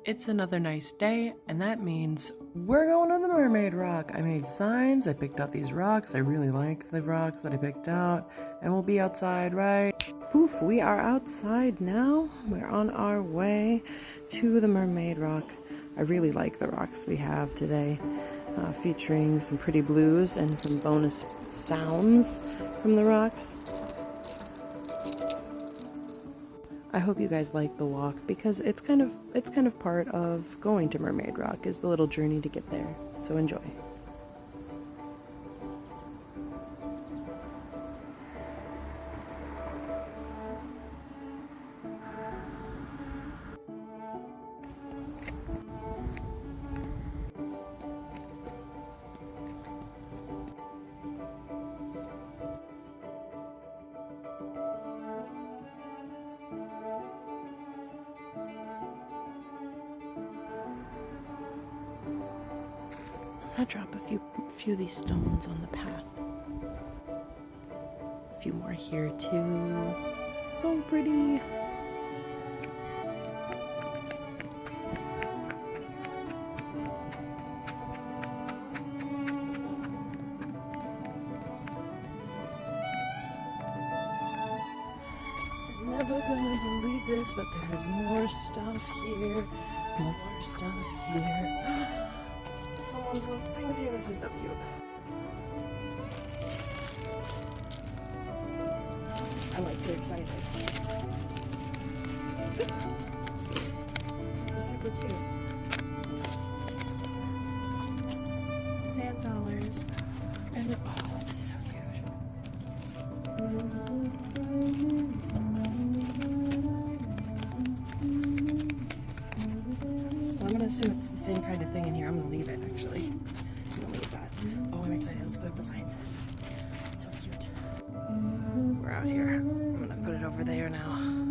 It's another nice day, and that means we're going to the Mermaid Rock. I made signs, I picked out these rocks. I really like the rocks that I picked out, and we'll be outside, right? Poof, we are outside now. We're on our way to the Mermaid Rock. I really like the rocks we have today, featuring some pretty blues and some bonus sounds from the rocks. I hope you guys like the walk because it's kind of part of going to Mermaid Rock is the little journey to get there. So enjoy. I'm gonna drop a few of these stones on the path. A few more here too. So pretty. You're never gonna believe this, but there's more stuff here. More stuff here. Someone's left things here. This is so cute. I'm like too excited. This is super cute. Sand dollars. And oh, this is so cute. I'm gonna assume it's the same kind of thing in here. I'm gonna leave it actually. I'm gonna leave that. Oh, I'm excited. Let's put up the signs. So cute. We're out here. I'm gonna put it over there now.